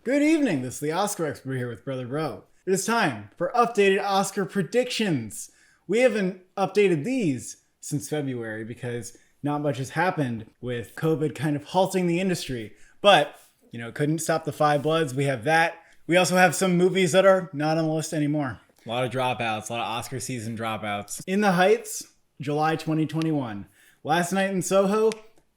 Good evening, this is the Oscar expert here with Brother Bro. It is time for updated Oscar predictions. We haven't updated these since February because not much has happened with COVID kind of halting the industry. But, couldn't stop the Five Bloods. We have that. We also have some movies that are not on the list anymore. A lot of dropouts, a lot of Oscar season dropouts. In the Heights, July 2021. Last Night in Soho,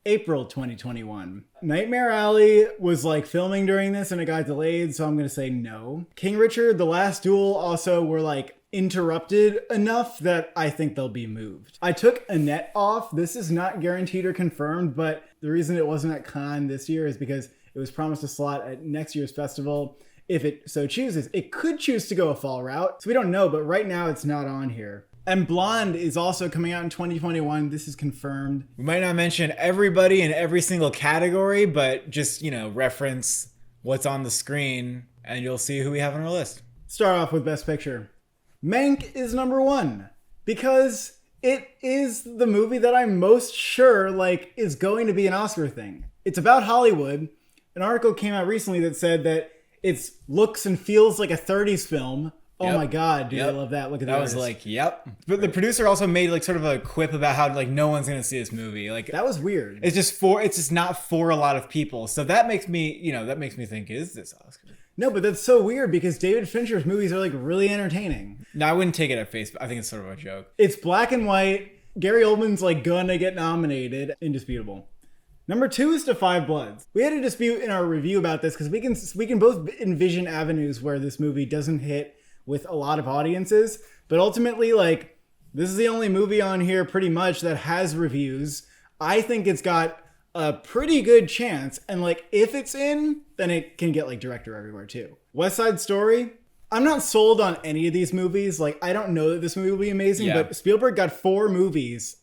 April 2021. Nightmare Alley was filming during this and it got delayed, so I'm going to say no. King Richard, The Last Duel also were interrupted enough that I think they'll be moved. I took Annette off. This is not guaranteed or confirmed, but the reason it wasn't at Cannes this year is because it was promised a slot at next year's festival. If it so chooses, it could choose to go a fall route. So we don't know, but right now it's not on here. And Blonde is also coming out in 2021. This is confirmed. We might not mention everybody in every single category, but just, reference what's on the screen and you'll see who we have on our list. Start off with Best Picture. Mank is number one because it is the movie that I'm most sure is going to be an Oscar thing. It's about Hollywood. An article came out recently that said that it looks and feels like a 30s film. Oh my God, dude, I love that. Look at that. That was yep. But the producer also made sort of a quip about how no one's going to see this movie. That was weird. It's just not for a lot of people. So that makes me, think, is this Oscar? No, but that's so weird because David Fincher's movies are really entertaining. No, I wouldn't take it at face. I think it's sort of a joke. It's black and white. Gary Oldman's gonna get nominated. Indisputable. Number two is To Five Bloods. We had a dispute in our review about this because we can both envision avenues where this movie doesn't hit with a lot of audiences, but ultimately this is the only movie on here pretty much that has reviews. I think it's got a pretty good chance, and if it's in, then it can get director everywhere too. West Side Story, I'm not sold on any of these movies. I don't know that this movie will be amazing, but Spielberg got 4 movies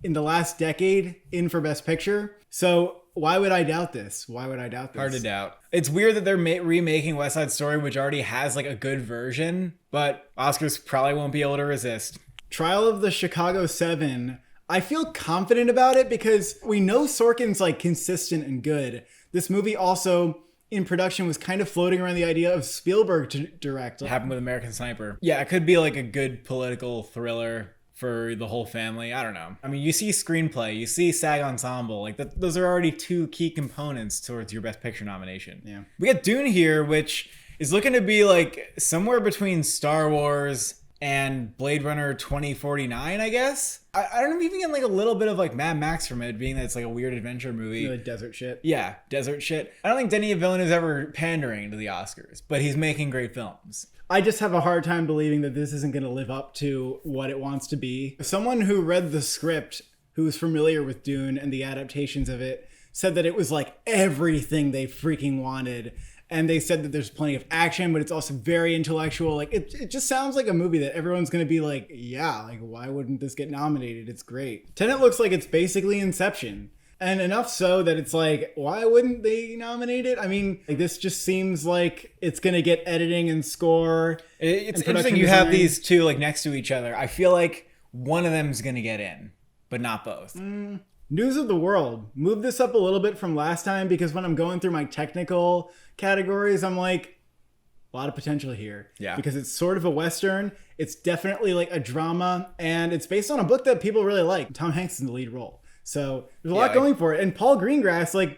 in the last decade in for Best Picture. So why would I doubt this? Hard to doubt. It's weird that they're remaking West Side Story, which already has a good version, but Oscars probably won't be able to resist. Trial of the Chicago 7. I feel confident about it because we know Sorkin's consistent and good. This movie also in production was kind of floating around the idea of Spielberg to direct. It happened with American Sniper. Yeah, it could be a good political thriller for the whole family. I don't know. I mean, you see Screenplay, you see SAG Ensemble. Those are already 2 key components towards your Best Picture nomination. Yeah. We got Dune here, which is looking to be somewhere between Star Wars and Blade Runner 2049, I guess. I don't know, even get a little bit of Mad Max from it, being that it's a weird adventure movie. Desert shit. Yeah, desert shit. I don't think Denis Villeneuve's ever pandering to the Oscars, but he's making great films. I just have a hard time believing that this isn't going to live up to what it wants to be. Someone who read the script, who was familiar with Dune and the adaptations of it, said that it was everything they freaking wanted. And they said that there's plenty of action, but it's also very intellectual. It just sounds like a movie that everyone's going to be why wouldn't this get nominated? It's great. Tenet looks like it's basically Inception. And enough so that it's why wouldn't they nominate it? I mean, this just seems like it's going to get editing and score. It's interesting you have these two next to each other. I feel one of them is going to get in, but not both. News of the World. Move this up a little bit from last time because when I'm going through my technical categories, I'm a lot of potential here. Yeah. Because it's sort of a Western. It's definitely a drama. And it's based on a book that people really like. Tom Hanks is in the lead role. So there's a lot going for it. And Paul Greengrass, Paul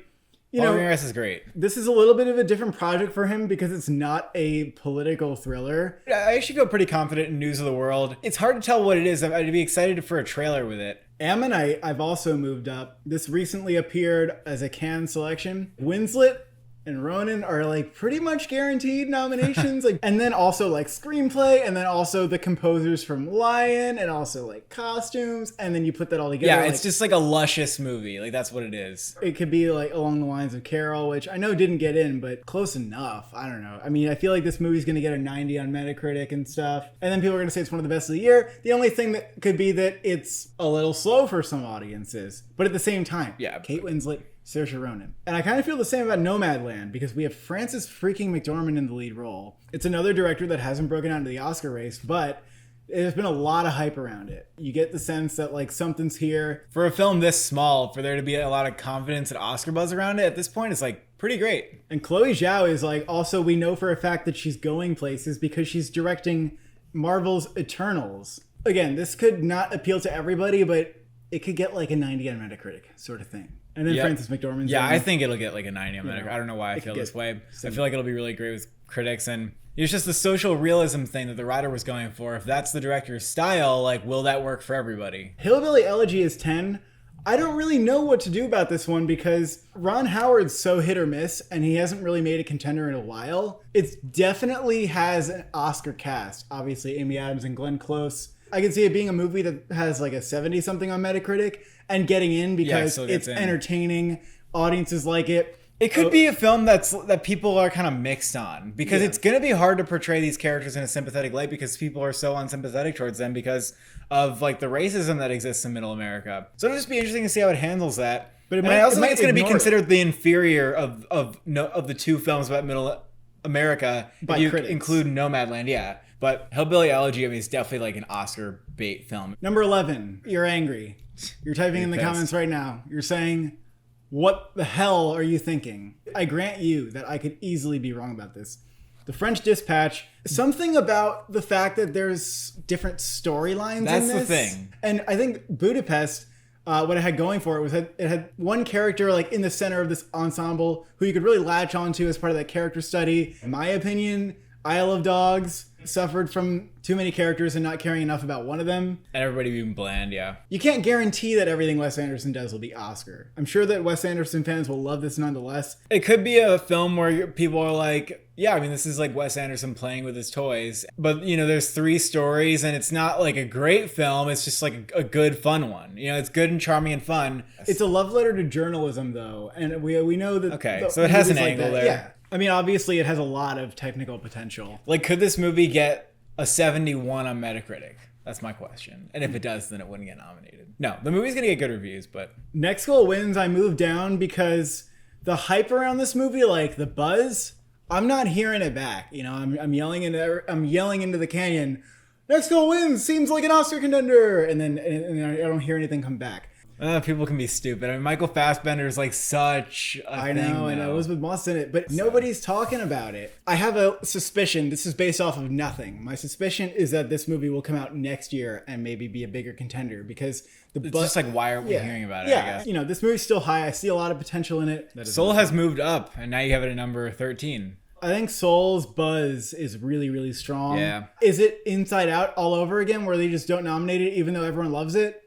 Greengrass is great. This is a little bit of a different project for him because it's not a political thriller. I actually feel pretty confident in News of the World. It's hard to tell what it is. I'd be excited for a trailer with it. Ammonite, I've also moved up. This recently appeared as a Cannes selection. Winslet and Ronan are pretty much guaranteed nominations. And then also Screenplay, and then also the composers from Lion, and also costumes, and then you put that all together. Yeah, it's just a luscious movie. That's what it is. It could be along the lines of Carol, which I know didn't get in, but close enough. I don't know. I mean, I feel this movie's going to get a 90 on Metacritic and stuff, and then people are going to say it's one of the best of the year. The only thing that could be that it's a little slow for some audiences, but at the same time, Kate Winslet, Saoirse Ronan. And I kind of feel the same about Nomadland because we have Frances freaking McDormand in the lead role. It's another director that hasn't broken out into the Oscar race, but there's been a lot of hype around it. You get the sense that like something's here. For a film this small, for there to be a lot of confidence and Oscar buzz around it, at this point, it's like pretty great. And Chloe Zhao is like, also, we know for a fact that she's going places because she's directing Marvel's Eternals. Again, this could not appeal to everybody, but it could get like a 90 on Metacritic sort of thing. And then Frances McDormand's I think it'll get like a 90 on Metacritic. I don't know why I feel this way. I feel like it'll be really great with critics, and it's just the social realism thing that the writer was going for. If that's the director's style, like, will that work for everybody? Hillbilly Elegy is 10. I don't really know what to do about this one because Ron Howard's so hit or miss, and he hasn't really made a contender in a while. It definitely has an Oscar cast. Obviously, Amy Adams and Glenn Close. I can see it being a movie that has like a 70-something on Metacritic and getting in because it's entertaining. Audiences like it. It could be a film that people are kind of mixed on because it's going to be hard to portray these characters in a sympathetic light because people are so unsympathetic towards them because of like the racism that exists in Middle America. So it'll just be interesting to see how it handles that. But I also think it's going to be considered the inferior of the two films about Middle America by if you critics. Include Nomadland, yeah. But Hillbilly Elegy, I mean, it's definitely like an Oscar bait film. Number 11, you're angry. You're typing in the comments right now. You're saying, what the hell are you thinking? I grant you that I could easily be wrong about this. The French Dispatch, something about the fact that there's different storylines in this. That's the thing. And I think Budapest, what it had going for it was it had one character like in the center of this ensemble who you could really latch onto as part of that character study. In my opinion, Isle of Dogs suffered from too many characters and not caring enough about one of them. And everybody being bland, yeah. You can't guarantee that everything Wes Anderson does will be Oscar. I'm sure that Wes Anderson fans will love this nonetheless. It could be a film where people are like, yeah, I mean, this is like Wes Anderson playing with his toys. But, you know, there's 3 stories and it's not like a great film. It's just like a good, fun one. You know, it's good and charming and fun. It's a love letter to journalism, though. And we know that... Okay, so it has an angle there. Yeah. I mean, obviously, it has a lot of technical potential. Like, could this movie get a 71 on Metacritic? That's my question. And if it does, then it wouldn't get nominated. No, the movie's going to get good reviews, but... Next Goal Wins, I moved down because the hype around this movie, like the buzz, I'm not hearing it back. You know, I'm yelling into the canyon, Next Goal Wins, seems like an Oscar contender. And then I don't hear anything come back. People can be stupid. I mean, Michael Fassbender is like such a I know, Elizabeth Moss in it, but nobody's talking about it. I have a suspicion. This is based off of nothing. My suspicion is that this movie will come out next year and maybe be a bigger contender because it's just like, why aren't we hearing about it? Yeah, I guess. You know, this movie's still high. I see a lot of potential in it. Soul has moved up, and now you have it at number 13. I think Soul's buzz is really, really strong. Yeah. Is it Inside Out all over again, where they just don't nominate it even though everyone loves it?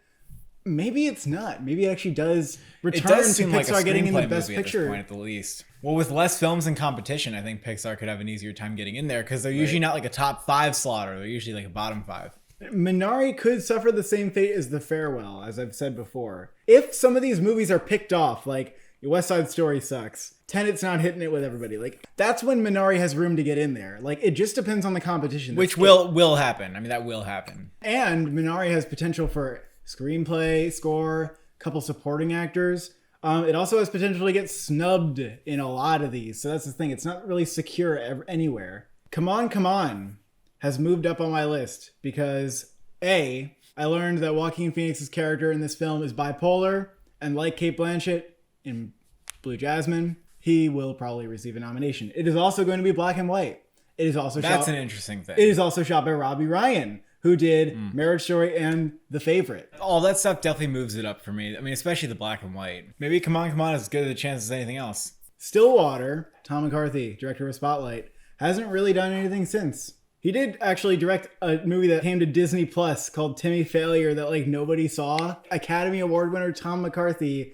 Maybe it's not. Maybe it actually does return to Pixar getting in the Best Picture. At this point, at the least. Well, with less films in competition, I think Pixar could have an easier time getting in there because they're usually not like a top 5 slaughter. They're usually like a bottom 5. Minari could suffer the same fate as The Farewell, as I've said before. If some of these movies are picked off, like West Side Story sucks, Tenet's not hitting it with everybody, like that's when Minari has room to get in there. Like it just depends on the competition. Which will happen. I mean, that will happen. And Minari has potential for screenplay, score, couple supporting actors. It also has potential to get snubbed in a lot of these. So that's the thing. It's not really secure anywhere. Come On has moved up on my list because I learned that Joaquin Phoenix's character in this film is bipolar, and like Cate Blanchett in Blue Jasmine, he will probably receive a nomination. It is also going to be black and white. It is also That's an interesting thing. It is also shot by Robbie Ryan, who did Marriage Story and The Favorite. All that stuff definitely moves it up for me. I mean, especially the black and white. Maybe Come On is as good a chance as anything else. Stillwater, Tom McCarthy, director of Spotlight, hasn't really done anything since. He did actually direct a movie that came to Disney Plus called Timmy Failure that like nobody saw. Academy Award winner Tom McCarthy,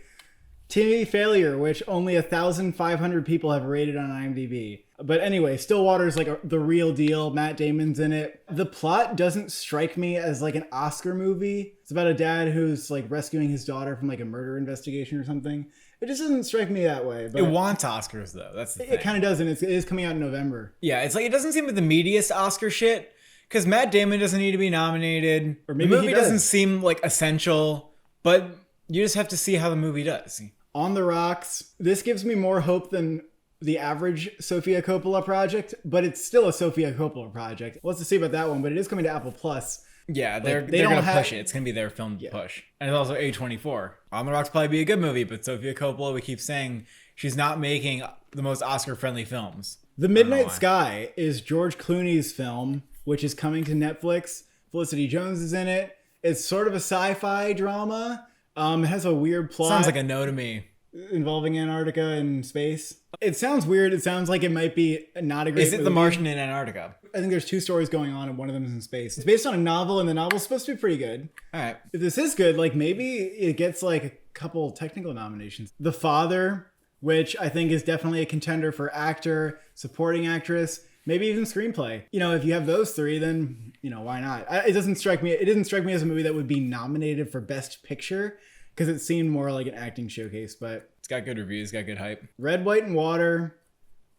Timmy Failure, which only 1,500 people have rated on IMDb. But anyway, Stillwater's like the real deal. Matt Damon's in it. The plot doesn't strike me as like an Oscar movie. It's about a dad who's like rescuing his daughter from like a murder investigation or something. It just doesn't strike me that way. But it wants Oscars though. That's the thing. It kind of does, and it is coming out in November. Yeah, it's like it doesn't seem like the meatiest Oscar shit because Matt Damon doesn't need to be nominated. Or maybe the movie doesn't seem like essential, but you just have to see how the movie does. On the Rocks. This gives me more hope than the average Sofia Coppola project, but it's still a Sofia Coppola project. We'll have to see about that one, but it is coming to Apple Plus. Yeah, they're going to push it. It's going to be their film to push. And it's also A24. On the Rocks probably be a good movie, but Sofia Coppola, we keep saying, she's not making the most Oscar-friendly films. The I don't know Midnight why. Sky is George Clooney's film, which is coming to Netflix. Felicity Jones is in it. It's sort of a sci-fi drama. It has a weird plot. Sounds like a no to me. Involving Antarctica and space. It sounds weird. It sounds like it might be not a great Is it movie. The Martian in Antarctica? I think there's 2 stories going on, and one of them is in space. It's based on a novel, and the novel's supposed to be pretty good. All right. If this is good, like maybe it gets like a couple technical nominations. The Father, which I think is definitely a contender for actor, supporting actress, maybe even screenplay. You know, if you have those 3, then, you know, why not? It doesn't strike me as a movie that would be nominated for Best Picture, because it seemed more like an acting showcase, but It's got good reviews, got good hype. Red, White, and Water.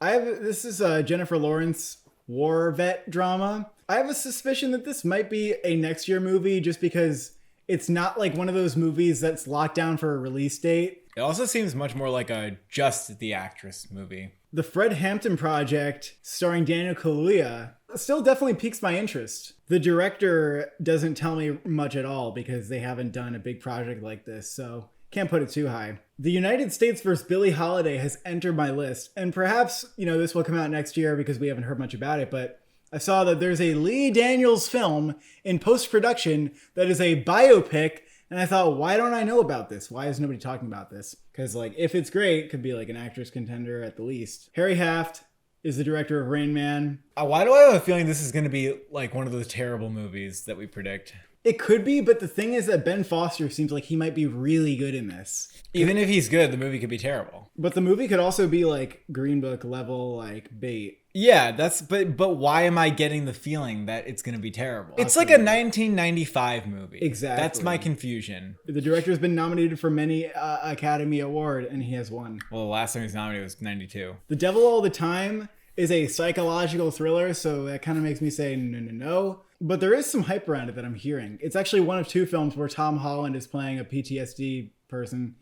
This is a Jennifer Lawrence war vet drama. I have a suspicion that this might be a next year movie just because it's not like one of those movies that's locked down for a release date. It also seems much more like a Just the Actress movie. The Fred Hampton Project, starring Daniel Kaluuya, still definitely piques my interest. The director doesn't tell me much at all because they haven't done a big project like this, so can't put it too high. The United States vs. Billie Holiday has entered my list, and perhaps, you know, this will come out next year because we haven't heard much about it, but I saw that there's a Lee Daniels film in post-production that is a biopic, and I thought, why don't I know about this? Why is nobody talking about this? Because, like, if it's great, it could be like an actress contender at the least. Harry Haft is the director of Rain Man. Why do I have a feeling this is going to be like one of those terrible movies that we predict? It could be, but the thing is that Ben Foster seems like he might be really good in this. Even if he's good, the movie could be terrible. But the movie could also be like Green Book level, like bait. Yeah, but why am I getting the feeling that it's going to be terrible? It's like a 1995 movie. Exactly. That's my confusion. The director's been nominated for many Academy Award, and he has won. Well, the last time he was nominated was 92. The Devil All the Time is a psychological thriller, so that kind of makes me say no. But there is some hype around it that I'm hearing. It's actually one of 2 films where Tom Holland is playing a PTSD person.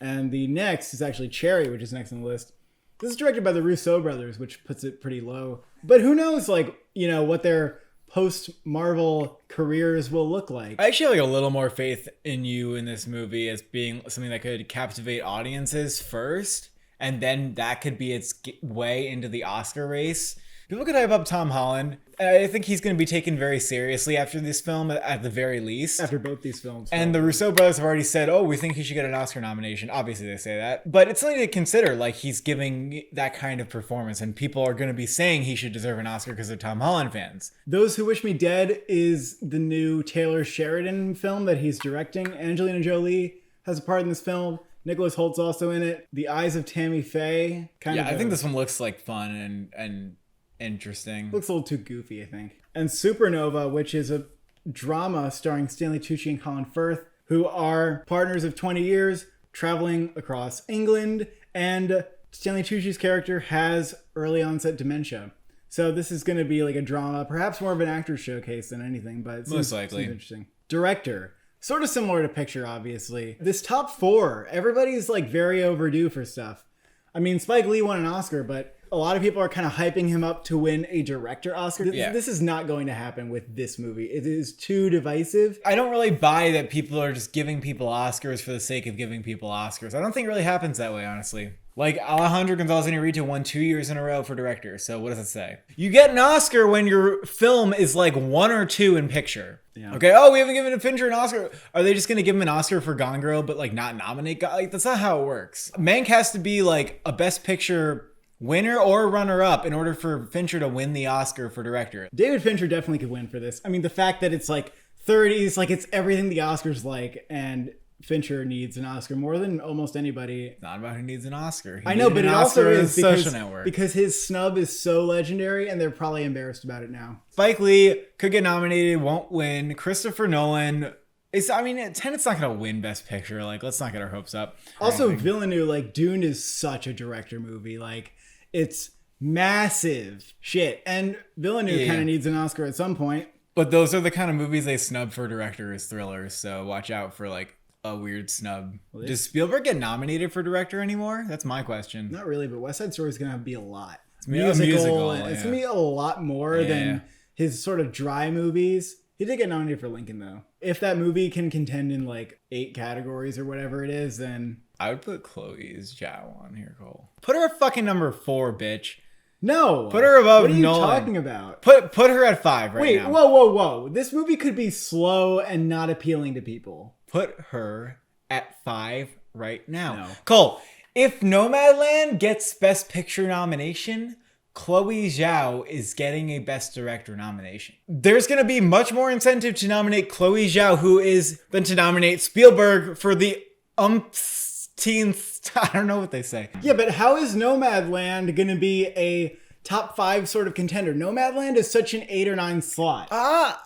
And the next is actually Cherry, which is next on the list. This is directed by the Russo brothers, which puts it pretty low. But who knows, like, you know, what their post-Marvel careers will look like. I actually have like a little more faith in you in this movie as being something that could captivate audiences first, and then that could be its way into the Oscar race. People could hype up Tom Holland. I think he's going to be taken very seriously after this film, at the very least. After both these films. And the Russo brothers have already said, oh, we think he should get an Oscar nomination. Obviously, they say that. But it's something to consider. Like, he's giving that kind of performance, and people are going to be saying he should deserve an Oscar because they're Tom Holland fans. Those Who Wish Me Dead is the new Taylor Sheridan film that he's directing. Angelina Jolie has a part in this film. Nicholas Holt's also in it. The Eyes of Tammy Faye. I think this one looks like fun and interesting. Looks a little too goofy, I think. And Supernova, which is a drama starring Stanley Tucci and Colin Firth, who are partners of 20 years traveling across England. And Stanley Tucci's character has early onset dementia. So this is going to be like a drama, perhaps more of an actor's showcase than anything, but it Most likely. seems interesting. Director. Sort of similar to Picture, obviously. This top 4, everybody's like very overdue for stuff. I mean, Spike Lee won an Oscar, but a lot of people are kind of hyping him up to win a director Oscar. This is not going to happen with this movie. It is too divisive. I don't really buy that people are just giving people Oscars for the sake of giving people Oscars. I don't think it really happens that way, honestly. Like, Alejandro González Iñárritu won 2 years in a row for director, so what does it say? You get an Oscar when your film is like 1 or 2 in picture. Yeah. Okay, we haven't given Fincher an Oscar. Are they just going to give him an Oscar for Gone Girl, but like not nominate? Like, that's not how it works. Mank has to be like a Best Picture winner or runner-up in order for Fincher to win the Oscar for director. David Fincher definitely could win for this. I mean, the fact that it's like 30s, like it's everything the Oscars like, and Fincher needs an Oscar more than almost anybody. It's not about who needs an Oscar. I know, but it also is Social Network. Because his snub is so legendary, and they're probably embarrassed about it now. Spike Lee could get nominated, won't win. Christopher Nolan... Tenet's not going to win Best Picture. Like, let's not get our hopes up. Also, Villeneuve, like, Dune is such a director movie. Like, it's massive shit. And Villeneuve kind of needs an Oscar at some point. But those are the kind of movies they snub for director as thrillers. So watch out for, like, a weird snub. Well, does Spielberg get nominated for director anymore? That's my question. Not really, but West Side Story is going to be a lot. It's musical. It's going to be a lot more than his sort of dry movies. He did get nominated for Lincoln, though. If that movie can contend in like 8 categories or whatever it is, then I would put Chloe's Zhao on here, Cole. Put her at fucking number 4, bitch. No. Put her above What are you Nolan. talking about? Put her at 5 right now. Wait, whoa. This movie could be slow and not appealing to people. Put her at 5 right now. No. Cole, if Nomadland gets Best Picture nomination, Chloe Zhao is getting a Best Director nomination. There's going to be much more incentive to nominate Chloe Zhao than to nominate Spielberg for the umpteenth. I don't know what they say. Yeah, but how is Nomadland going to be a top 5 sort of contender? Nomadland is such an 8 or 9 slot. I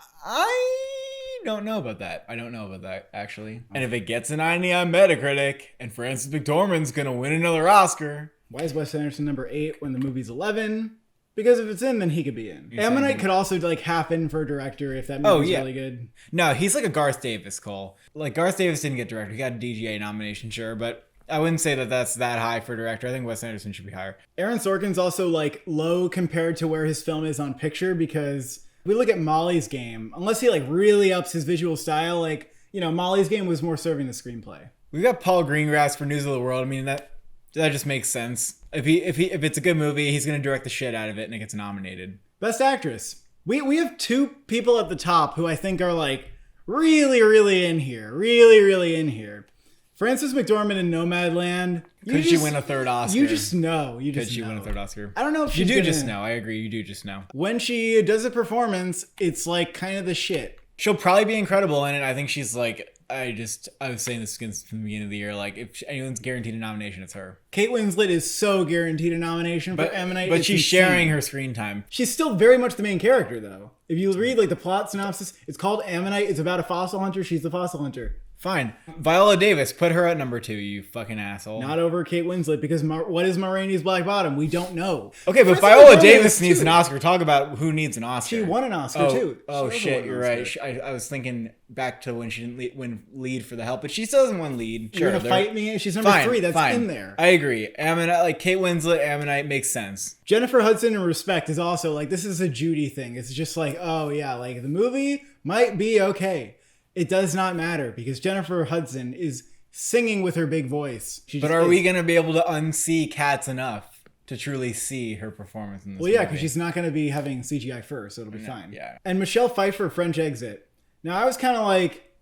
don't know about that. I don't know about that, actually. And if it gets a 90 on Metacritic and Frances McDormand's going to win another Oscar... Why is Wes Anderson number 8 when the movie's 11? Because if it's in, then he could be in. Ammonite could also like half in for director if that movie's really good. No, he's like a Garth Davis, Cole. Like Garth Davis didn't get director. He got a DGA nomination, sure, but I wouldn't say that that's that high for director. I think Wes Anderson should be higher. Aaron Sorkin's also like low compared to where his film is on picture because we look at Molly's Game. Unless he like really ups his visual style, like, you know, Molly's Game was more serving the screenplay. We've got Paul Greengrass for News of the World. I mean, that just makes sense. If it's a good movie, he's going to direct the shit out of it and it gets nominated. Best Actress. We have 2 people at the top who I think are like really in here. Really in here. Frances McDormand in Nomadland. Could she win a 3rd Oscar? You just know. Could she win a 3rd Oscar? I don't know if you she's do just know. I agree. You do just know. When she does a performance, it's like kind of the shit. She'll probably be incredible in it. I think she's like, I was saying this from the beginning of the year. Like, if anyone's guaranteed a nomination, it's her. Kate Winslet is so guaranteed a nomination for Ammonite. But she's sharing her screen time. She's still very much the main character, though. If you read like the plot synopsis, it's called Ammonite. It's about a fossil hunter. She's the fossil hunter. Fine. Viola Davis, put her at number 2, you fucking asshole. Not over Kate Winslet, because what is Ma Rainey's Black Bottom? We don't know. Okay, but Viola Davis needs an Oscar. Talk about who needs an Oscar. She won an Oscar, too. Oh, shit, you're right. I was thinking back to when she didn't win lead for The Help, but she still doesn't win lead. You're going to fight me? She's number 3. That's in there. I agree. Ammonite, like Kate Winslet, Ammonite makes sense. Jennifer Hudson in Respect is also like, this is a Judy thing. It's just like, oh yeah, like the movie might be okay. It does not matter because Jennifer Hudson is singing with her big voice. But are we going to be able to unsee Cats enough to truly see her performance in this movie? Well, yeah, because she's not going to be having CGI first, so it'll be fine. Yeah. And Michelle Pfeiffer, French Exit. Now, I was kind of like,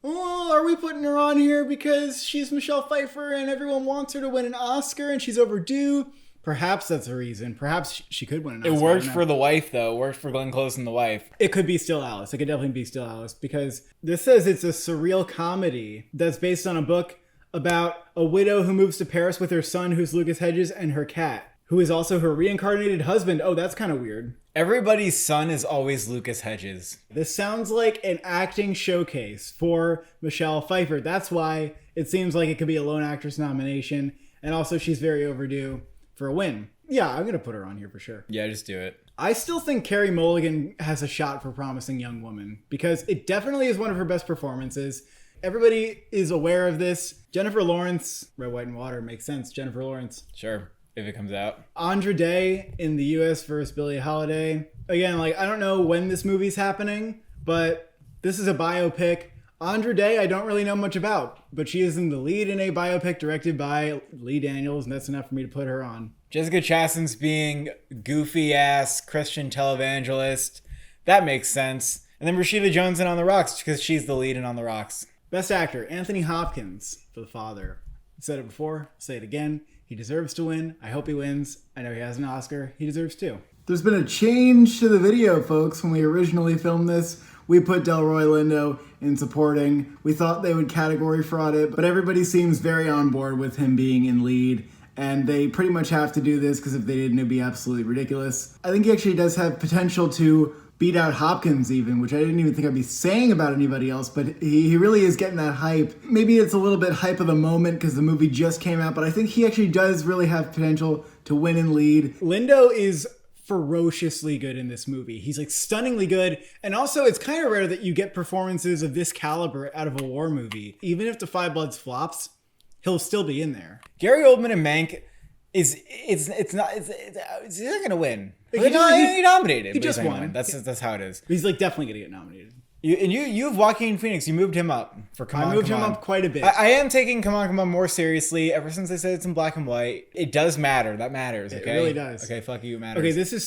oh, are we putting her on here because she's Michelle Pfeiffer and everyone wants her to win an Oscar and she's overdue? Perhaps that's a reason. Perhaps she could win an Oscar. It worked for The Wife, though. It worked for Glenn Close and The Wife. It could be Still Alice. It could definitely be Still Alice because this says it's a surreal comedy that's based on a book about a widow who moves to Paris with her son, who's Lucas Hedges, and her cat, who is also her reincarnated husband. Oh, that's kind of weird. Everybody's son is always Lucas Hedges. This sounds like an acting showcase for Michelle Pfeiffer. That's why it seems like it could be a Lone Actress nomination. And also she's very overdue for a win. Yeah, I'm going to put her on here for sure. Yeah, just do it. I still think Carey Mulligan has a shot for Promising Young Woman because it definitely is one of her best performances. Everybody is aware of this. Jennifer Lawrence, Red, White, and Water makes sense. Jennifer Lawrence. Sure, if it comes out. Andra Day in the U.S. versus Billie Holiday. Again, like, I don't know when this movie's happening, but this is a biopic. Andra Day, I don't really know much about, but she is in the lead in a biopic directed by Lee Daniels, and that's enough for me to put her on. Jessica Chastain's being goofy-ass Christian televangelist. That makes sense. And then Rashida Jones in On the Rocks, because she's the lead in On the Rocks. Best Actor, Anthony Hopkins for The Father. I said it before, I'll say it again. He deserves to win. I hope he wins. I know he has an Oscar. He deserves to. There's been a change to the video, folks. When we originally filmed this, we put Delroy Lindo in supporting. We thought they would category fraud it, but everybody seems very on board with him being in lead. And they pretty much have to do this because if they didn't, it'd be absolutely ridiculous. I think he actually does have potential to beat out Hopkins even, which I didn't even think I'd be saying about anybody else, but he really is getting that hype. Maybe it's a little bit hype of the moment because the movie just came out, but I think he actually does really have potential to win and lead. Lindo is ferociously good in this movie. He's like stunningly good. And also it's kind of rare that you get performances of this caliber out of a war movie. Even if The Five Bloods flops, he'll still be in there. Gary Oldman and Mank he's not gonna win. He's nominated. He just won. That's how it is. He's like definitely gonna get nominated. You have Joaquin Phoenix. You moved him up for Come On, I moved Come him On. up quite a bit. I am taking Come On, Come On more seriously ever since they said it's in black and white. It does matter. That matters, okay? It really does. Okay, fuck you, it matters. Okay, this is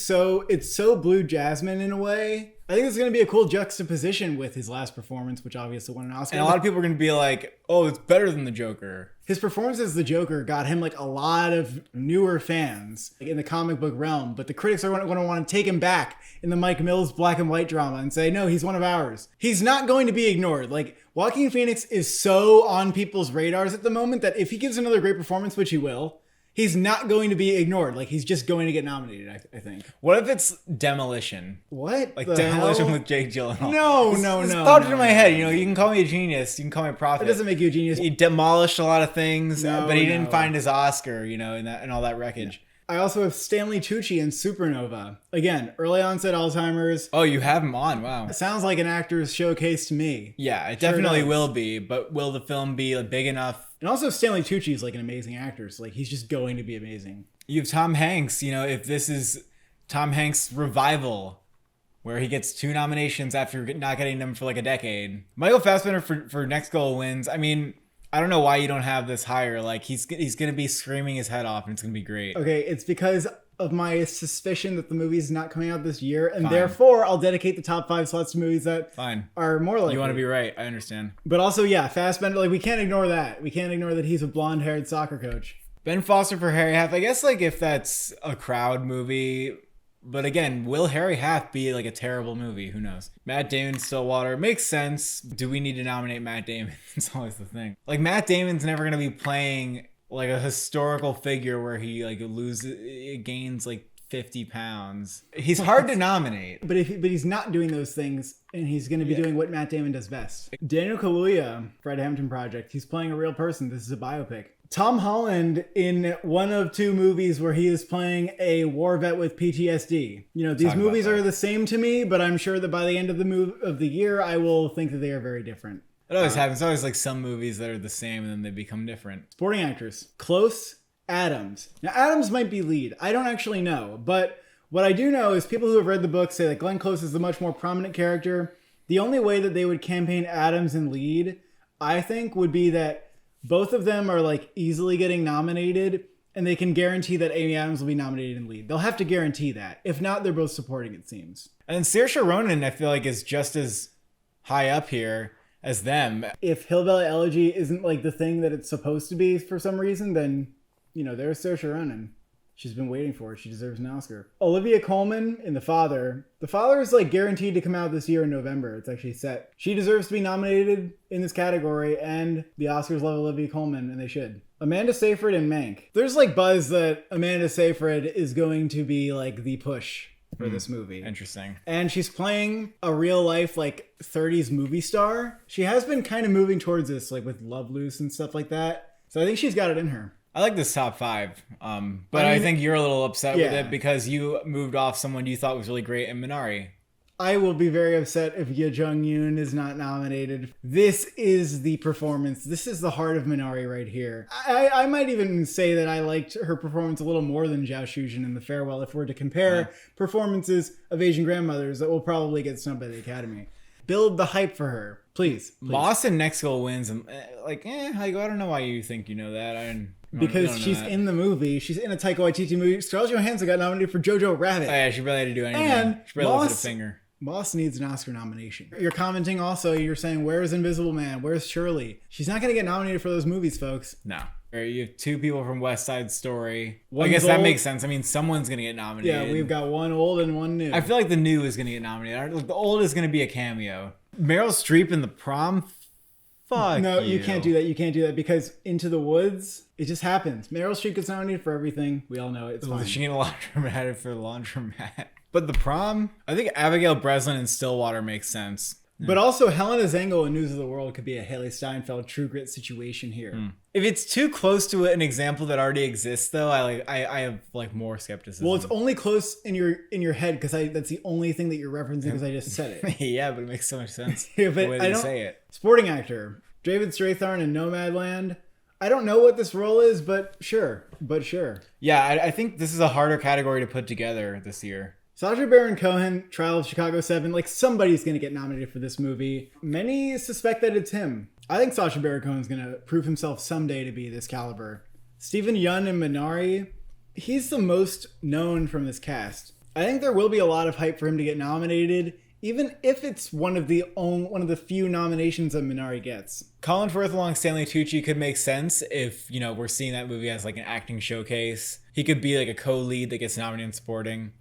it's so Blue Jasmine in a way. I think it's going to be a cool juxtaposition with his last performance, which obviously won an Oscar. And a lot of people are going to be like, oh, it's better than the Joker. His performance as the Joker got him like a lot of newer fans in the comic book realm, but the critics are going to want to take him back in the Mike Mills black and white drama and say, no, he's one of ours. He's not going to be ignored. Like, Joaquin Phoenix is so on people's radars at the moment that if he gives another great performance, which he will, he's not going to be ignored. Like, he's just going to get nominated, I think. What if it's Demolition? What? Like the Demolition hell? with Jake Gyllenhaal? No. This popped into my head. You know, you can call me a genius. You can call me a prophet. That doesn't make you a genius. He demolished a lot of things, No, but he didn't no. find his Oscar, you know, and all that wreckage. I also have Stanley Tucci in Supernova. Again, early onset Alzheimer's. Oh, you have him on. Wow. It sounds like an actor's showcase to me. Yeah, it Sure definitely does. will be, but will the film be like, big enough? And also Stanley Tucci is like an amazing actor. So like he's just going to be amazing. You have Tom Hanks, you know, if this is Tom Hanks' revival, where he gets 2 nominations after not getting them for like a decade. Michael Fassbender for Next Goal wins. I mean, I don't know why you don't have this higher. Like, he's going to be screaming his head off, and it's going to be great. Okay, it's because of my suspicion that the movie's not coming out this year, and Fine. therefore I'll dedicate the top 5 slots to movies that Fine. are more likely. You want to be right. I understand. But also, yeah, Fassbender, like, we can't ignore that. We can't ignore that he's a blonde-haired soccer coach. Ben Foster for Harry Half. I guess, like, if that's a crowd movie... But again, will Harry Half be like a terrible movie? Who knows? Matt Damon, Stillwater, makes sense. Do we need to nominate Matt Damon? It's always the thing. Like, Matt Damon's never gonna be playing like a historical figure where he like gains like 50 pounds. He's hard to nominate. But he's not doing those things, and he's going to be doing what Matt Damon does best. Daniel Kaluuya, Fred Hampton Project. He's playing a real person. This is a biopic. Tom Holland in one of 2 movies where he is playing a war vet with PTSD. You know, these Talk about movies that. are the same to me, but I'm sure that by the end of the year, I will think that they are very different. It always happens. It's always like some movies that are the same and then they become different. Supporting actors. Close Adams. Now, Adams might be lead. I don't actually know, but what I do know is people who have read the book say that Glenn Close is the much more prominent character. The only way that they would campaign Adams in lead, I think, would be that both of them are like easily getting nominated, and they can guarantee that Amy Adams will be nominated in lead. They'll have to guarantee that. If not, they're both supporting, it seems. And then Saoirse Ronan, I feel like, is just as high up here as them. If Hillbilly Elegy isn't like the thing that it's supposed to be for some reason, then, you know, there's Saoirse Ronan. She's been waiting for it. She deserves an Oscar. Olivia Colman in The Father. The Father is like guaranteed to come out this year in November. It's actually set. She deserves to be nominated in this category, and the Oscars love Olivia Colman, and they should. Amanda Seyfried and Mank. There's like buzz that Amanda Seyfried is going to be like the push for this movie. Interesting. And she's playing a real life like 30s movie star. She has been kind of moving towards this, like with Love Loose and stuff like that. So I think she's got it in her. I like this top 5, but I I mean, think you're a little upset with yeah. it because you moved off someone you thought was really great in Minari. I will be very upset if Ye Jung-yoon is not nominated. This is the performance. This is the heart of Minari right here. I might even say that I liked her performance a little more than Zhao Shuzhen in The Farewell if we're to compare performances of Asian grandmothers that will probably get snubbed by the Academy. Build the hype for her. Please. Lost in Next Goal wins, and like, I don't know why you think you know that. Because she's in the movie. She's in a Taika Waititi movie. Scarlett Johansson got nominated for Jojo Rabbit. Oh, yeah, she barely had to do anything. And she barely lifted a Moss- finger. Moss needs an Oscar nomination. You're commenting also, you're saying, where's Invisible Man? Where's Shirley? She's not going to get nominated for those movies, folks. No. You have 2 people from West Side Story. I One's guess that old. makes sense. I mean, someone's going to get nominated. Yeah, we've got one old and one new. I feel like the new is going to get nominated. Like, the old is going to be a cameo. Meryl Streep in The Prom? Fuck No, you you can't do that. You can't do that because Into the Woods, it just happens. Meryl Streep gets nominated for everything. We all know it. It's fine. She get a laundromat for the laundromat. But The Prom? I think Abigail Breslin in Stillwater makes sense. But also, Helena Zengel in News of the World could be a Haley Steinfeld True Grit situation here. If it's too close to an example that already exists, though, I have like more skepticism. Well, it's only close in your head because that's the only thing that you're referencing because I just said it. Yeah, but it makes so much sense. Yeah, but the way I they don't say it. Sporting actor David Strathairn in Nomadland. I don't know what this role is, but sure. Yeah, I think this is a harder category to put together this year. Sacha Baron Cohen, Trial of Chicago 7, like somebody's going to get nominated for this movie. Many suspect that it's him. I think Sacha Baron Cohen's going to prove himself someday to be this caliber. Stephen Yeun and Minari, he's the most known from this cast. I think there will be a lot of hype for him to get nominated, even if it's one of the few nominations that Minari gets. Colin Firth along Stanley Tucci could make sense if, we're seeing that movie as like an acting showcase. He could be like a co-lead that gets nominated in supporting,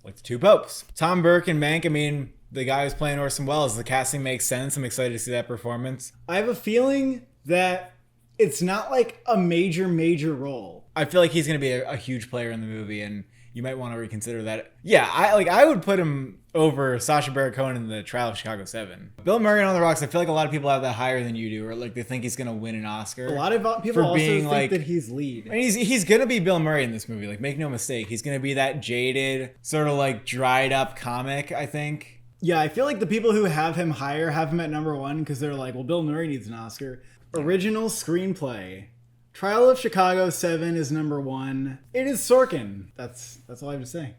like the Two Popes. Tom Burke and Mank, the guy who's playing Orson Welles, the casting makes sense. I'm excited to see that performance. I have a feeling that it's not like a major role. I feel like he's going to be a huge player in the movie, and you might want to reconsider that. Yeah, I would put him over Sacha Baron Cohen in the Trial of Chicago 7. Bill Murray on the Rocks, I feel like a lot of people have that higher than you do, or like they think he's going to win an Oscar. A lot of people also think that he's lead. I mean, he's going to be Bill Murray in this movie, like make no mistake. He's going to be that jaded, sort of like dried up comic, I think. Yeah, I feel like the people who have him higher have him at number 1 because they're like, well, Bill Murray needs an Oscar. Original screenplay. Trial of Chicago 7 is number 1. It is Sorkin. That's all I have to say.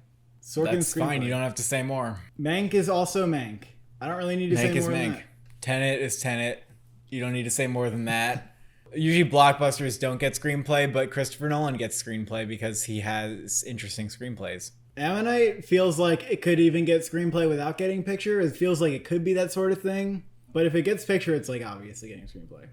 That's fine. You don't have to say more. Mank is also Mank. I don't really need to say more than that. Tenet is Tenet. You don't need to say more than that. Usually blockbusters don't get screenplay, but Christopher Nolan gets screenplay because he has interesting screenplays. Ammonite feels like it could even get screenplay without getting picture. It feels like it could be that sort of thing. But if it gets picture, it's like obviously getting screenplay.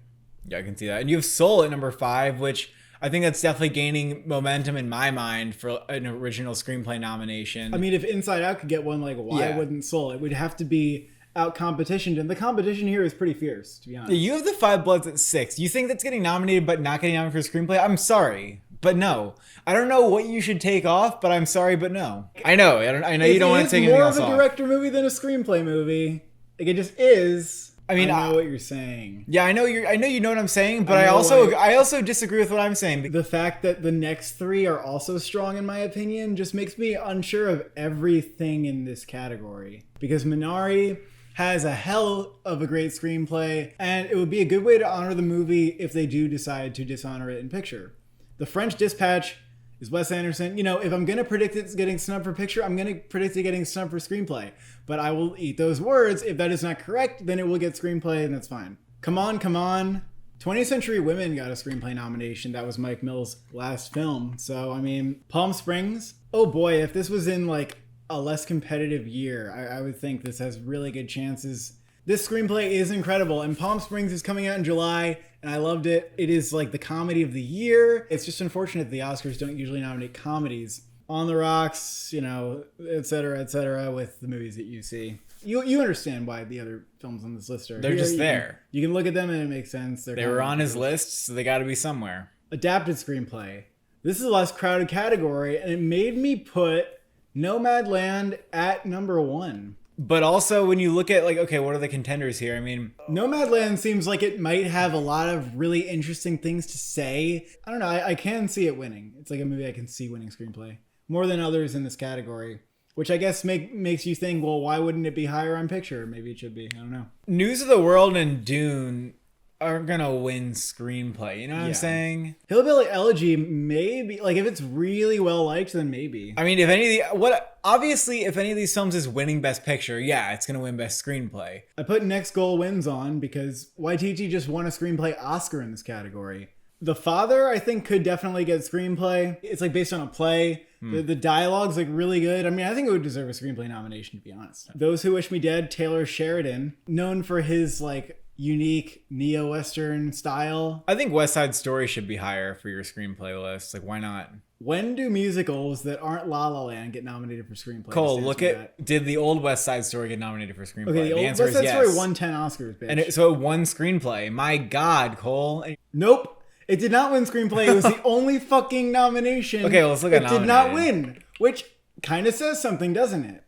Yeah, I can see that. And you have Soul at number 5, which I think that's definitely gaining momentum in my mind for an original screenplay nomination. I mean, if Inside Out could get one, like why wouldn't Soul? It would have to be out competitioned, and the competition here is pretty fierce, to be honest. You have The Five Bloods at 6. You think that's getting nominated but not getting nominated for screenplay? I'm sorry, but no. I don't know what you should take off, but I'm sorry, but no. I know you don't want to take anything else off. It's more of a director movie than a screenplay movie. Like it just is. I know what you're saying. Yeah, I know you know what I'm saying, but I also disagree with what I'm saying. The fact that the next 3 are also strong, in my opinion, just makes me unsure of everything in this category. Because Minari has a hell of a great screenplay, and it would be a good way to honor the movie if they do decide to dishonor it in picture. The French Dispatch is Wes Anderson. If I'm going to predict it's getting snubbed for picture, I'm going to predict it getting snubbed for screenplay. But I will eat those words. If that is not correct, then it will get screenplay, and that's fine. Come on. 20th Century Women got a screenplay nomination. That was Mike Mills' last film. So, Palm Springs. Oh boy, if this was in like a less competitive year, I would think this has really good chances. This screenplay is incredible, and Palm Springs is coming out in July, and I loved it. It is like the comedy of the year. It's just unfortunate the Oscars don't usually nominate comedies. On the Rocks, et cetera, with the movies that you see. You understand why the other films on this list are. They're just there. You can look at them and it makes sense. They were on his list, so they got to be somewhere. Adapted screenplay. This is a less crowded category, and it made me put Nomadland at number 1. But also, when you look at, what are the contenders here? Nomadland seems like it might have a lot of really interesting things to say. I don't know. I can see it winning. It's like a movie I can see winning screenplay. More than others in this category. Which I guess makes you think, well, why wouldn't it be higher on picture? Maybe it should be. I don't know. News of the World and Dune aren't going to win screenplay. You know what I'm saying? Hillbilly Elegy, maybe. Like, if it's really well liked, then maybe. If any of these films is winning Best Picture, it's going to win Best Screenplay. I put Next Goal Wins on because Waititi just won a screenplay Oscar in this category. The Father, I think, could definitely get screenplay. It's like based on a play. The dialogue's like really good. I think it would deserve a screenplay nomination, to be honest. Those Who Wish Me Dead, Taylor Sheridan, known for his unique neo-Western style. I think West Side Story should be higher for your screenplay list. Why not? When do musicals that aren't La La Land get nominated for screenplay? Cole, did the old West Side Story get nominated for screenplay? Okay, the old West Side Story won 10 Oscars, bitch. So it won screenplay. My God, Cole. Nope. It did not win screenplay. It was the only fucking nomination. Okay, let's look at nominated. It did not win, which kind of says something, doesn't it?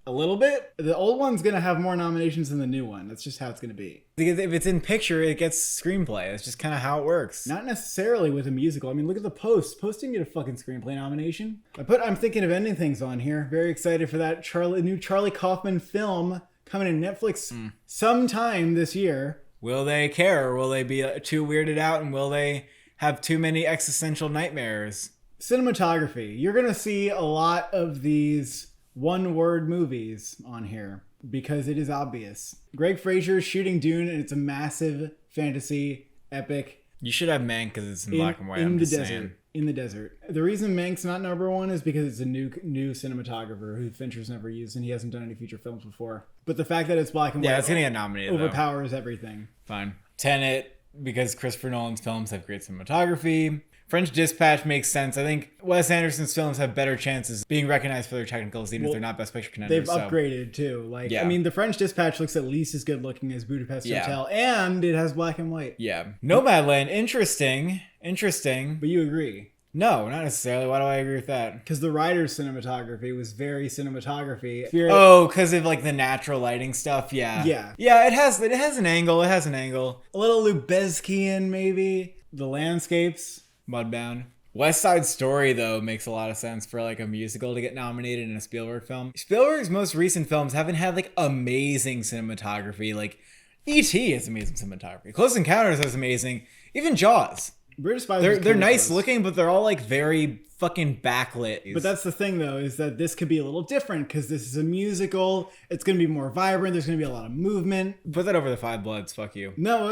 A little bit. The old one's going to have more nominations than the new one. That's just how it's going to be. Because if it's in picture, it gets screenplay. That's just kind of how it works. Not necessarily with a musical. Look at the Post. Post didn't get a fucking screenplay nomination. I'm Thinking of Ending Things on here. Very excited for that new Charlie Kaufman film coming to Netflix sometime this year. Will they care, or will they be too weirded out, and will they have too many existential nightmares? Cinematography. You're going to see a lot of these one-word movies on here because it is obvious. Greg Fraser is shooting Dune, and it's a massive fantasy epic. You should have Mank because it's in black and white. I'm just saying. In the desert. The reason Mank's not number one is because it's a new cinematographer who Fincher's never used, and he hasn't done any feature films before. But the fact that it's black and white, it's gonna get nominated. Overpowers everything. Fine. Tenet, because Christopher Nolan's films have great cinematography. French Dispatch makes sense. I think Wes Anderson's films have better chances being recognized for their technicals, even if they're not Best Picture contenders. They've upgraded too. I mean, the French Dispatch looks at least as good looking as Budapest Hotel, and it has black and white. Yeah. Nomadland, interesting. But you agree? No, not necessarily. Why do I agree with that? Because the writer's cinematography was very cinematography. Oh, because of like the natural lighting stuff. Yeah. It has an angle. A little Lubezkian maybe. The landscapes. Mudbound. West Side Story, though, makes a lot of sense for like a musical to get nominated in a Spielberg film. Spielberg's most recent films haven't had like amazing cinematography. Like E.T. has amazing cinematography. Close Encounters is amazing. Even Jaws. They're nice looking, but they're all like very fucking backlit. But that's the thing, though, is that this could be a little different because this is a musical. It's going to be more vibrant. There's going to be a lot of movement. Put that over The Five Bloods. Fuck you. No.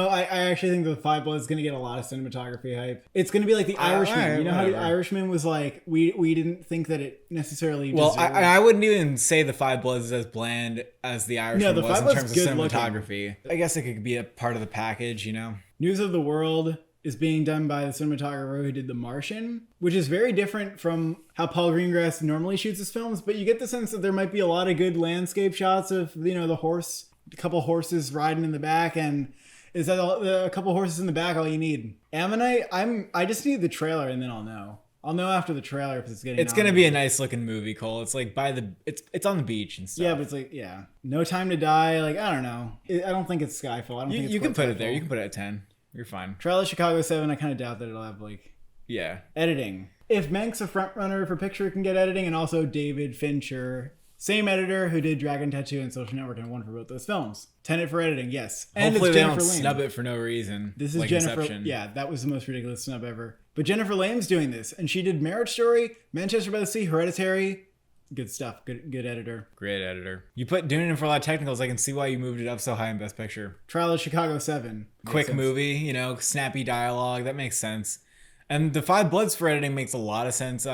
I actually think The Five Bloods is going to get a lot of cinematography hype. It's going to be like The Irishman. You know how The Irishman was like, we didn't think that it necessarily deserved. Well, I wouldn't even say The Five Bloods is as bland as The Irishman was in terms of cinematography. I guess it could be a part of the package, you know? News of the World is being done by the cinematographer who did The Martian, which is very different from how Paul Greengrass normally shoots his films, but you get the sense that there might be a lot of good landscape shots of, the horse, a couple horses riding in the back, and is that a couple horses in the back all you need? Ammonite, I just need the trailer and then I'll know. I'll know after the trailer if it's getting It's going to be a nice looking movie, Cole. It's like it's on the beach and stuff. Yeah, but it's like, No Time to Die, like, I don't know. I don't think it's Skyfall. I don't think it's You can put Skyfall. it there. You can put it at 10. You're fine. Trial of Chicago 7, I kind of doubt that it'll have, editing. If Mank's a frontrunner for picture, it can get editing, and also David Fincher, same editor who did Dragon Tattoo and Social Network and won for both those films. Tenet for editing, yes. And hopefully it's they Jennifer don't Lame. snub it for no reason. This is Jennifer. Inception. Yeah, that was the most ridiculous snub ever. But Jennifer Lame's doing this, and she did Marriage Story, Manchester by the Sea, Hereditary. Good stuff. Good editor. Great editor. You put Dune in for a lot of technicals. I can see why you moved it up so high in Best Picture. Trial of Chicago 7. Quick movie, snappy dialogue. That makes sense. And The Five Bloods for editing makes a lot of sense.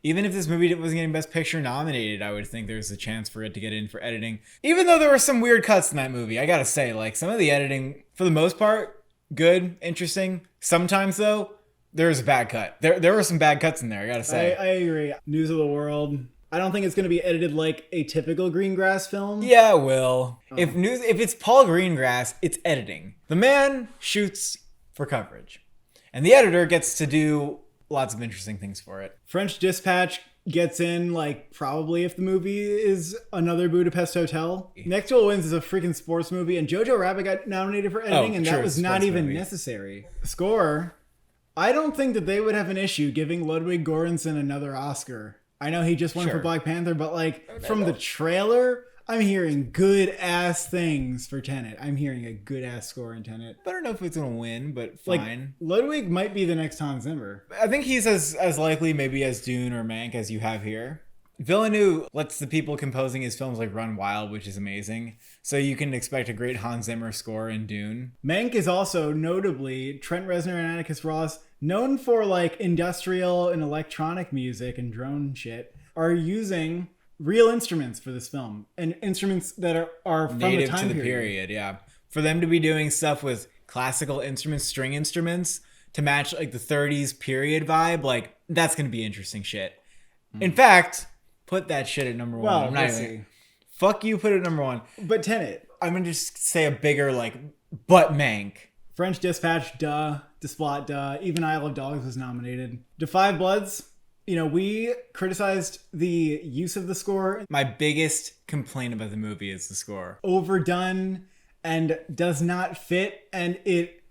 Even if this movie wasn't getting Best Picture nominated, I would think there's a chance for it to get in for editing. Even though there were some weird cuts in that movie, I gotta say, some of the editing, for the most part, good, interesting. Sometimes, though, there was a bad cut. There were some bad cuts in there, I gotta say. I agree. News of the World. I don't think it's going to be edited like a typical Greengrass film. Yeah, it will. If it's Paul Greengrass, it's editing. The man shoots for coverage. And the editor gets to do lots of interesting things for it. French Dispatch gets in, probably if the movie is another Budapest Hotel. Next Duel Wins is a freaking sports movie, and Jojo Rabbit got nominated for editing, and that was not even necessary. Score. I don't think that they would have an issue giving Ludwig Göransson another Oscar. I know he just won for Black Panther, but from the trailer, I'm hearing good ass things for Tenet. I'm hearing a good ass score in Tenet. I don't know if it's gonna win, but fine. Ludwig might be the next Hans Zimmer. I think he's as likely maybe as Dune or Mank as you have here. Villeneuve lets the people composing his films run wild, which is amazing. So you can expect a great Hans Zimmer score in Dune. Mank is also notably Trent Reznor and Atticus Ross, known for industrial and electronic music and drone shit, are using real instruments for this film, and instruments that are from native the time to the period. Yeah, for them to be doing stuff with classical instruments, string instruments to match the 30s period vibe, that's gonna be interesting shit. In fact, put that shit at number one. Well, I'm not even. Fuck you, put it at number one. But Tenet. I'm gonna just say a bigger but Mank. French Dispatch, duh. Desplat, duh. Even Isle of Dogs was nominated. The Five Bloods. We criticized the use of the score. My biggest complaint about the movie is the score. Overdone and does not fit, and it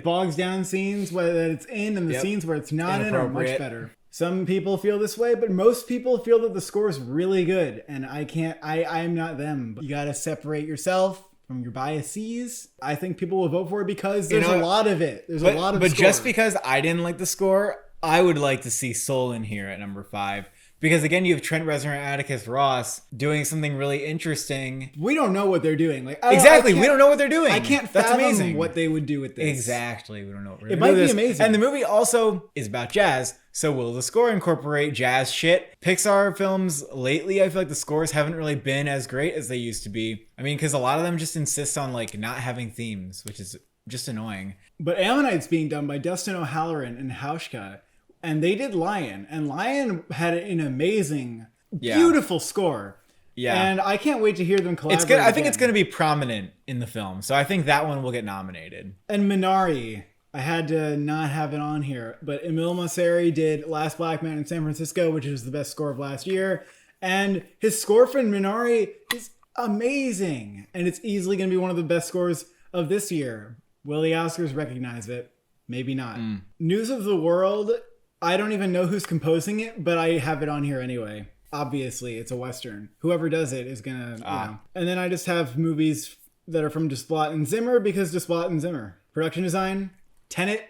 bogs down scenes whether it's in, and the scenes where it's not in are much better. Some people feel this way, but most people feel that the score is really good, and I'm not them. You gotta separate yourself from your biases. I think people will vote for it because there's a lot of it. There's a lot of But score. just because I didn't like the score, I would like to see Soul in here at number 5. Because again, you have Trent Reznor and Atticus Ross doing something really interesting. We don't know what they're doing. Like Exactly, we don't know what they're doing. I can't That's fathom amazing. what they would do with this. Exactly, we don't know what we're It gonna might do be this. amazing. And the movie also is about jazz. So will the score incorporate jazz shit? Pixar films lately, I feel like the scores haven't really been as great as they used to be. I mean, because a lot of them just insist on like not having themes, which is just annoying. But Ammonite's being done by Dustin O'Halloran and Hauschka, and they did Lion, and Lion had an amazing, beautiful score. Yeah. And I can't wait to hear them collaborate. It's good. I think again. it's going to be prominent in the film. So I think that one will get nominated. And Minari, I had to not have it on here, but Emil Mosseri did Last Black Man in San Francisco, which is the best score of last year. And his score for Minari is amazing. And it's easily going to be one of the best scores of this year. Will the Oscars recognize it? Maybe not. News of the World, I don't even know who's composing it, but I have it on here anyway. Obviously, it's a Western. Whoever does it is going to, you know. And then I just have movies that are from Desplat and Zimmer because Desplat and Zimmer. Production design, Tenet.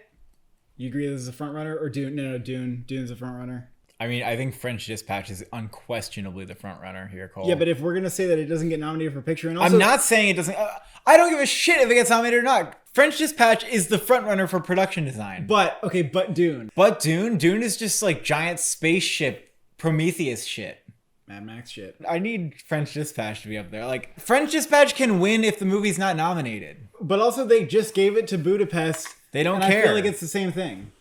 You agree this is a front runner? Or Dune? No, Dune. Dune's a front runner. I mean, I think French Dispatch is unquestionably the front runner here, Cole. Yeah, but if we're going to say that it doesn't get nominated for picture, and also... I'm not saying it doesn't... I don't give a shit if it gets nominated or not. French Dispatch is the front runner for production design. But Dune. But Dune is just like giant spaceship Prometheus shit. Mad Max shit. I need French Dispatch to be up there. Like, French Dispatch can win if the movie's not nominated. But also they just gave it to Budapest. They don't and care. I feel like it's the same thing.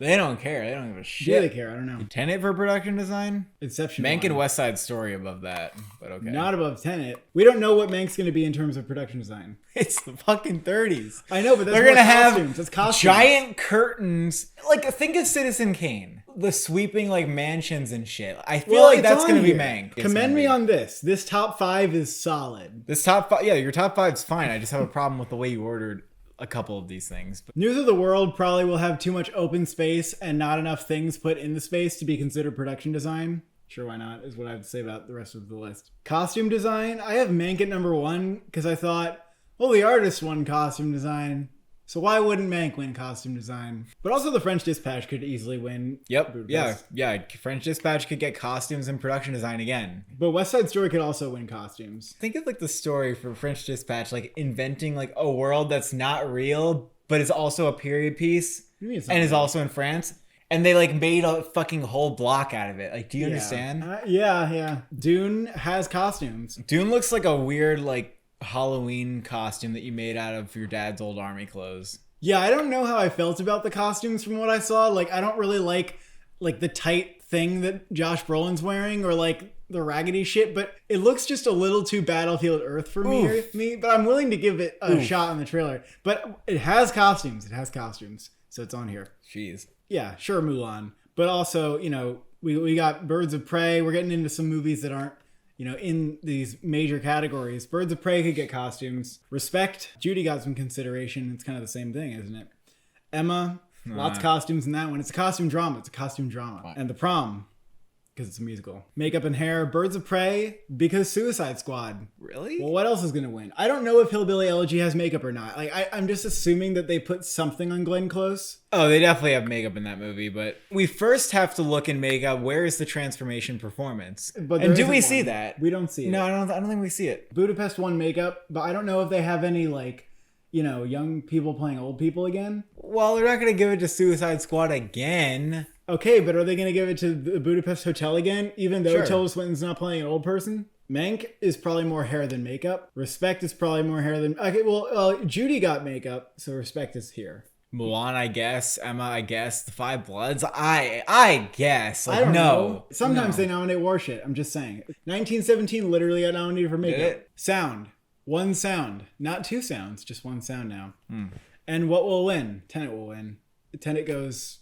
They don't care. They don't give a shit. Do they care? I don't know. Tenet for production design? Inception. Mank and West Side Story above that, but okay. Not above Tenet. We don't know what Mank's going to be in terms of production design. It's the fucking 30s. I know, but that's they're more gonna costumes. have That's costumes. giant curtains. Like, think of Citizen Kane, the sweeping like mansions and shit. I feel like that's gonna be Mank. Commend me on this. This top 5 is solid. This top 5. Yeah, your top 5's fine. I just have a problem with the way you ordered a couple of these things. But News of the World probably will have too much open space and not enough things put in the space to be considered production design. Sure, why not, is what I have to say about the rest of the list. Costume design, I have Mank at number 1 because I thought, well, the artist won costume design, so why wouldn't Mank win costume design? But also the French Dispatch could easily win. Yep. Budapest. Yeah. French Dispatch could get costumes and production design again. But West Side Story could also win costumes. Think of like the story for French Dispatch, like inventing like a world that's not real, but is also a period piece and is also in France. And they like made a fucking whole block out of it. Like, do you understand? Yeah. Dune has costumes. Dune looks like a weird like Halloween costume that you made out of your dad's old army clothes. Yeah, I don't know how I felt about the costumes from what I saw. Like, I don't really like the tight thing that Josh Brolin's wearing or like the raggedy shit, but it looks just a little too Battlefield Earth for me. But I'm willing to give it a shot in the trailer. But it has costumes. So it's on here. Jeez. Yeah, sure, Mulan. But also, you know, we got Birds of Prey. We're getting into some movies that aren't, you know, in these major categories. Birds of Prey could get costumes. Respect, Judy got some consideration. It's kind of the same thing, isn't it? Emma, lots of costumes in that one. It's a costume drama. Wow. And The Prom, because it's a musical. Makeup and hair, Birds of Prey, because Suicide Squad. Really? Well, what else is going to win? I don't know if Hillbilly Elegy has makeup or not. Like, I'm just assuming that they put something on Glenn Close. Oh, they definitely have makeup in that movie, but we first have to look in makeup. Where is the transformation performance? And do we see that? We don't see it. No, I don't think we see it. Budapest won makeup, but I don't know if they have any, like, you know, young people playing old people again. Well, they're not going to give it to Suicide Squad again. Okay, but are they going to give it to the Budapest Hotel again, even though Sure. Tilda Swinton's not playing an old person? Mank is probably more hair than makeup. Respect is probably more hair than... Okay, well, Judy got makeup, so Respect is here. Mulan, I guess. Emma, I guess. The Five Bloods, I guess. Like, I don't no. know. Sometimes they nominate war shit. I'm just saying. 1917 literally got nominated for makeup. Did it? Sound. One sound. Not two sounds, just one sound now. And what will win? Tenet will win. Tenet goes...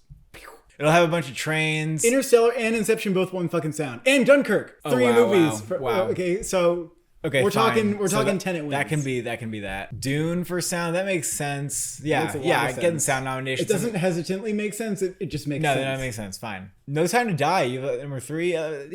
It'll have a bunch of trains. Interstellar and Inception both won fucking sound. And Dunkirk. Oh, 3 wow, movies. wow. Okay, so... Okay, we're fine. talking Tenet wins. That can be that. Dune for sound, that makes sense. Makes a lot of Getting sense. sound nominations. It doesn't hesitantly make sense. It just makes sense. No, that makes sense. Fine. No Time to Die. You have number 3. Like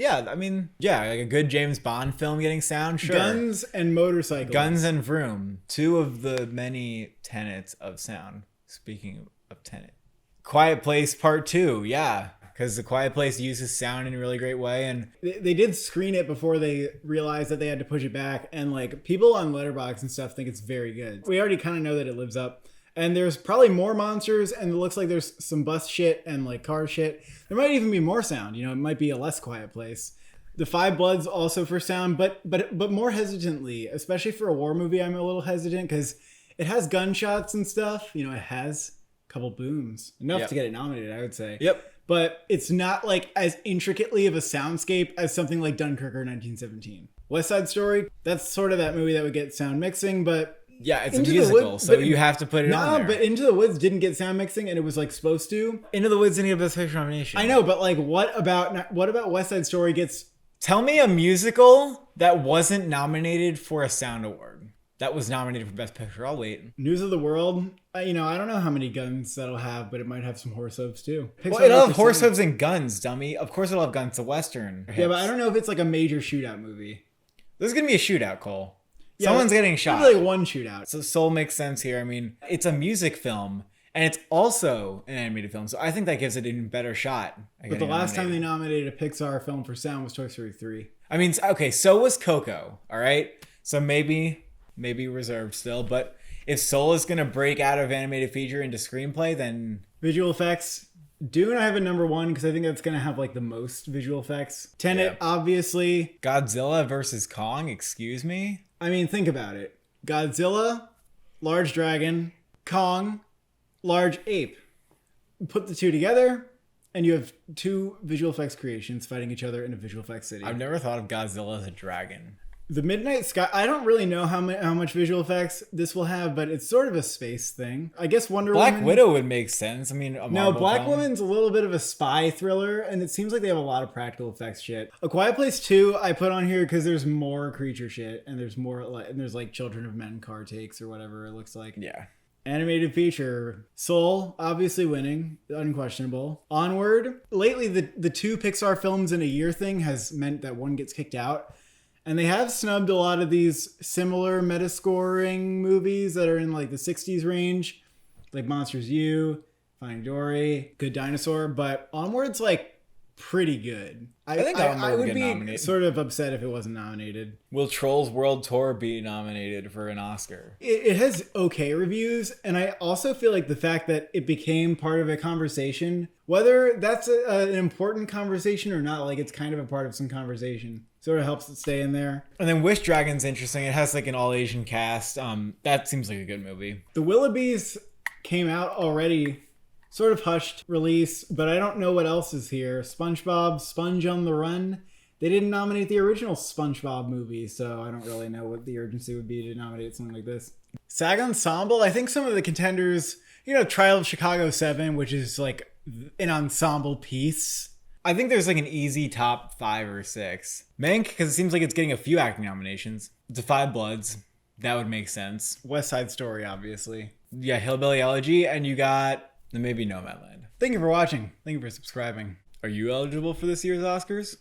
a good James Bond film getting sound. Sure. Guns and motorcycles. Guns and Vroom. 2 of the many tenets of sound. Speaking of Tenet. Quiet Place Part 2. Yeah. because The Quiet Place uses sound in a really great way. And They did screen it before they realized that they had to push it back, and like people on Letterboxd and stuff think it's very good. We already kind of know that it lives up. And there's probably more monsters, and it looks like there's some bus shit and like car shit. There might even be more sound. You know, it might be a less quiet place. The Five Bloods also for sound, but more hesitantly, especially for a war movie. I'm a little hesitant because it has gunshots and stuff. You know, it has a couple booms, enough to get it nominated, I would say. Yep. But it's not like as intricately of a soundscape as something like Dunkirk or 1917. West Side Story, that's sort of that movie that would get sound mixing, but yeah, it's a Into the musical, Woods, so but- you have to put it on there. but Into the Woods didn't get sound mixing, and it was like supposed to. Into the Woods didn't get Best Picture nomination. I know, but like, what about West Side Story gets? Tell me a musical that wasn't nominated for a sound award. That was nominated for Best Picture. I'll wait. News of the World. You know, I don't know how many guns that'll have, but it might have some horse hooves too. Well, Pixar it'll have represents- horse hooves and guns, dummy. Of course it'll have guns. It's a Western. Yeah, but I don't know if it's like a major shootout movie. There's going to be a shootout, Cole. Yeah, Someone's getting shot. Maybe like one shootout. So Soul makes sense here. I mean, it's a music film, and it's also an animated film, so I think that gives it an even better shot. But the last time they nominated a Pixar film for sound was Toy Story 3. I mean, okay, so was Coco, all right? So maybe reserved still, but if Soul is going to break out of animated feature into screenplay, then... Visual effects. Dune I have at number 1 because I think that's going to have like the most visual effects. Tenet, obviously. Godzilla versus Kong, excuse me? I mean, think about it. Godzilla, large dragon, Kong, large ape. Put the two together, and you have two visual effects creations fighting each other in a visual effects city. I've never thought of Godzilla as a dragon. The Midnight Sky, I don't really know how much visual effects this will have, but it's sort of a space thing. I guess Wonder Woman... Black Widow would make sense. I mean, a No, Marvel Black film. Woman's a little bit of a spy thriller, and it seems like they have a lot of practical effects shit. A Quiet Place 2 I put on here because there's more creature shit, and there's more, and there's like Children of Men car takes or whatever it looks like. Yeah. Animated feature. Soul, obviously winning, unquestionable. Onward. Lately, the two Pixar films in a year thing has meant that one gets kicked out. And they have snubbed a lot of these similar metascoring movies that are in like the 60s range, like Monsters U, Finding Dory, Good Dinosaur. But Onward's like pretty good. I think Onward I would would get be nominated. sort of upset if it wasn't nominated. Will Trolls World Tour be nominated for an Oscar? It has okay reviews, and I also feel like the fact that it became part of a conversation, whether that's an important conversation or not, like it's kind of a part of some conversation. Sort of helps it stay in there. And then Wish Dragon's interesting. It has like an all Asian cast. That seems like a good movie. The Willoughbys came out already, sort of hushed release, but I don't know what else is here. SpongeBob, Sponge on the Run. They didn't nominate the original SpongeBob movie, so I don't really know what the urgency would be to nominate something like this. SAG Ensemble, I think some of the contenders, you know, Trial of Chicago 7, which is like an ensemble piece. I think there's like an easy top 5 or 6. Mank, because it seems like it's getting a few acting nominations. The Five Bloods. That would make sense. West Side Story, obviously. Yeah, Hillbilly Elegy, and you got the maybe Nomadland. Thank you for watching. Thank you for subscribing. Are you eligible for this year's Oscars?